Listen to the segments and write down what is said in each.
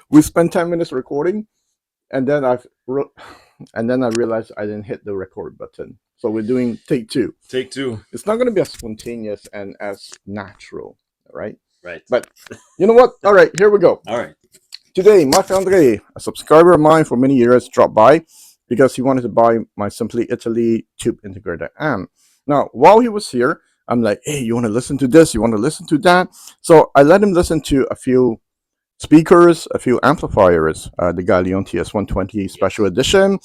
We spent 10 minutes recording, and then I realized I didn't hit the record button. So we're doing take two. Take two. It's not going to be as spontaneous and as natural, right? Right. But you know what? All right, here we go. All right. Today, Marc-Andre, a subscriber of mine for many years, dropped by because he wanted to buy my Simply Italy tube integrator amp. Now, while he was here, I'm like, hey, you want to listen to this? You want to listen to that? So I let him listen to a few speakers, a few amplifiers, the Galion TS120 Special Edition,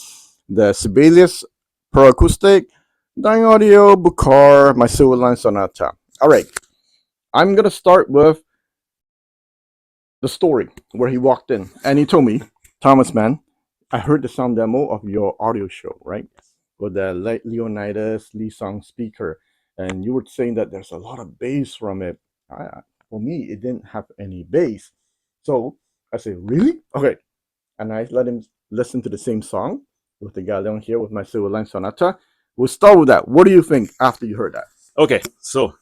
the Sibelius Pro Acoustic, Dynaudio, Buchardt, my Silverline Sonata. All right, I'm going to start with the story where he walked in and he told me, Thomas, man, I heard the sound demo of your audio show, right? With the Leonidas Lee Song speaker. And you were saying that there's a lot of bass from it. For me, it didn't have any bass. So I said, really? Okay. And I let him listen to the same song with the Galion here with my Silverline Sonata. We'll start with that. What do you think after you heard that? Okay, so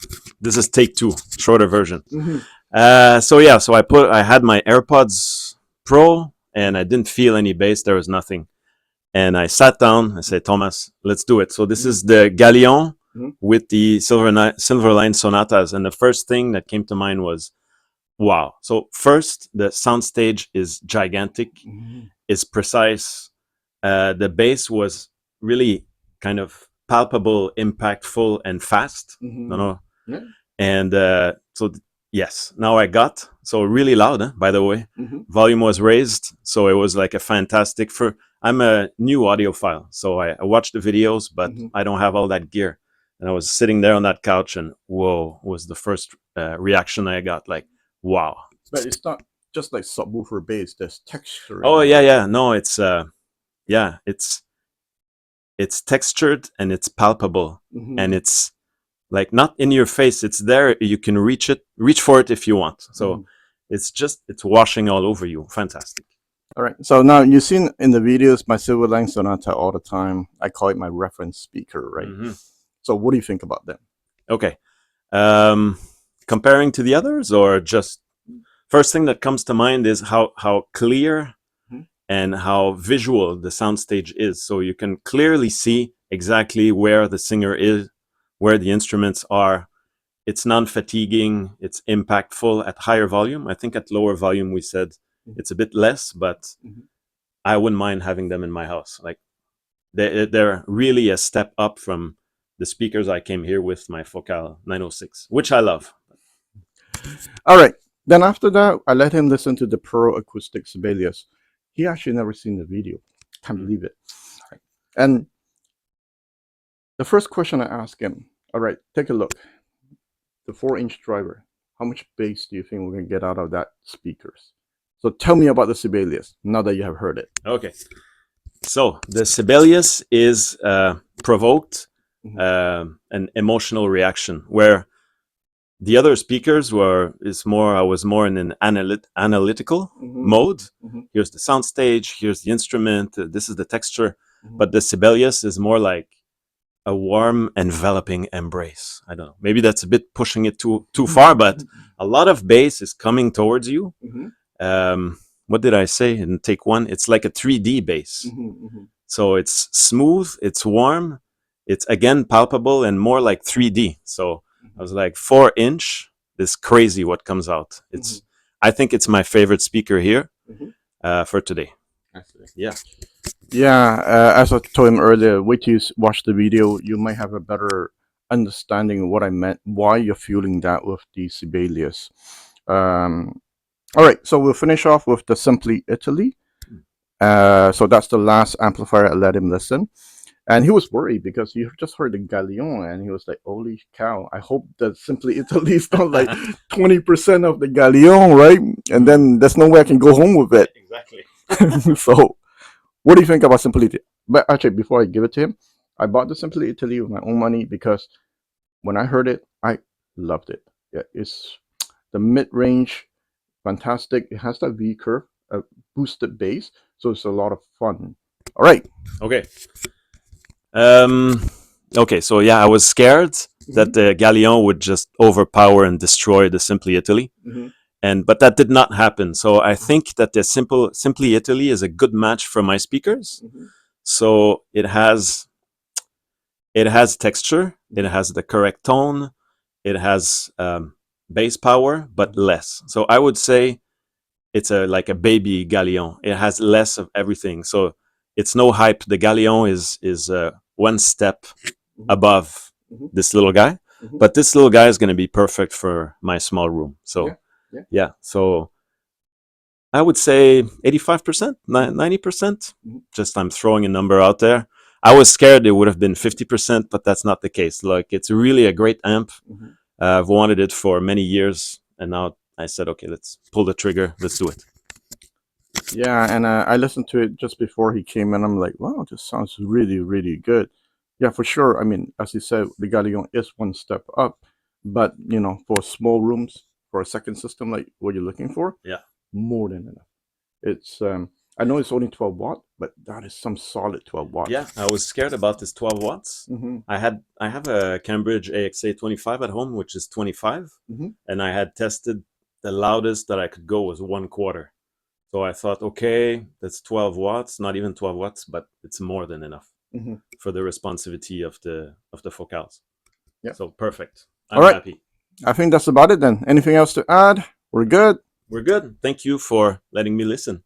this is take two, shorter version. Mm-hmm. So I had my AirPods Pro and I didn't feel any bass. There was nothing. And I sat down. I said, Thomas, let's do it. So this is the Galion with the Silverline Sonatas. And the first thing that came to mind was, wow. So first, the soundstage is gigantic. It's precise. The bass was really kind of palpable, impactful, and fast. Yeah. And yes, now I got, so really loud, by the way. Volume was raised, so it was like a fantastic, I'm a new audiophile, so I watch the videos, but I don't have all that gear. And I was sitting there on that couch and whoa, was the first reaction I got, like, wow. But it's not just like subwoofer bass, there's texture. Oh, yeah. No, it's textured and it's palpable. And it's like not in your face, it's there, you can reach for it if you want. So it's washing all over you. Fantastic. All right, so now you've seen in the videos my Silverline Sonata all the time. I call it my reference speaker, right? So what do you think about them? Okay. Comparing to the others, or just first thing that comes to mind is how clear and how visual the soundstage is. So you can clearly see exactly where the singer is, where the instruments are. It's non-fatiguing, it's impactful at higher volume. I think at lower volume we said it's a bit less, but I wouldn't mind having them in my house. Like they're really a step up from the speakers I came here with, my Focal 906, which I love. All right, then after that, I let him listen to the Pro Acoustics Sibelius. He actually never seen the video. Can't believe it. And the first question I asked him, all right, take a look. The 4-inch driver, how much bass do you think we're going to get out of that speakers? So tell me about the Sibelius, now that you have heard it. Okay. So the Sibelius is provoked an emotional reaction, where the other speakers I was more in an analytical mode. Here's the soundstage, here's the instrument, this is the texture. But the Sibelius is more like a warm, enveloping embrace. I don't know, maybe that's a bit pushing it too far, but a lot of bass is coming towards you. What did I say in take one? It's like a 3D bass. So it's smooth, it's warm, it's again palpable and more like 3D. So I was like, 4-inch, this crazy what comes out. I think it's my favorite speaker here for today. Yeah. Yeah, as I told him earlier, wait till you watch the video, you might have a better understanding of what I meant, why you're feeling that with the Sibelius. All right, so we'll finish off with the Simply Italy. So that's the last amplifier I let him listen. And he was worried because he just heard the Galion and he was like, holy cow, I hope that Simply Italy is not like 20% of the Galion, right? And then there's no way I can go home with it. Exactly. So what do you think about Simply Italy? But actually, before I give it to him, I bought the Simply Italy with my own money because when I heard it, I loved it. Yeah, it's the mid-range, fantastic. It has that V curve, a boosted bass, so it's a lot of fun. All right. Okay. Okay, so yeah, I was scared that the Galion would just overpower and destroy the Simply Italy. but that did not happen. So I think that the Simply Italy is a good match for my speakers. So it has texture, it has the correct tone, it has bass power, but less. So I would say it's like a baby Galion. It has less of everything. So it's no hype. The Galion is one step above this little guy, but this little guy is going to be perfect for my small room. So yeah. So I would say 85%, 90%. Just I'm throwing a number out there. I was scared it would have been 50%, but that's not the case. Like, it's really a great amp. I've wanted it for many years, and now I said, okay, let's pull the trigger. Let's do it. Yeah, and I listened to it just before he came in. I'm like, wow, this sounds really, really good. Yeah, for sure. I mean, as you said, the Galion is one step up, but you know, for small rooms, for a second system like what you're looking for, yeah, more than enough. It's I know it's only 12 watt, but that is some solid 12 watts. Yeah, I was scared about this 12 watts. I have a Cambridge AXA 25 at home, which is 25, and I had tested the loudest that I could go was 1/4. So I thought, okay, that's 12 watts, not even 12 watts, but it's more than enough for the responsivity of the focals. Yeah. So perfect. I'm happy. I think that's about it then. Anything else to add? We're good. We're good. Thank you for letting me listen.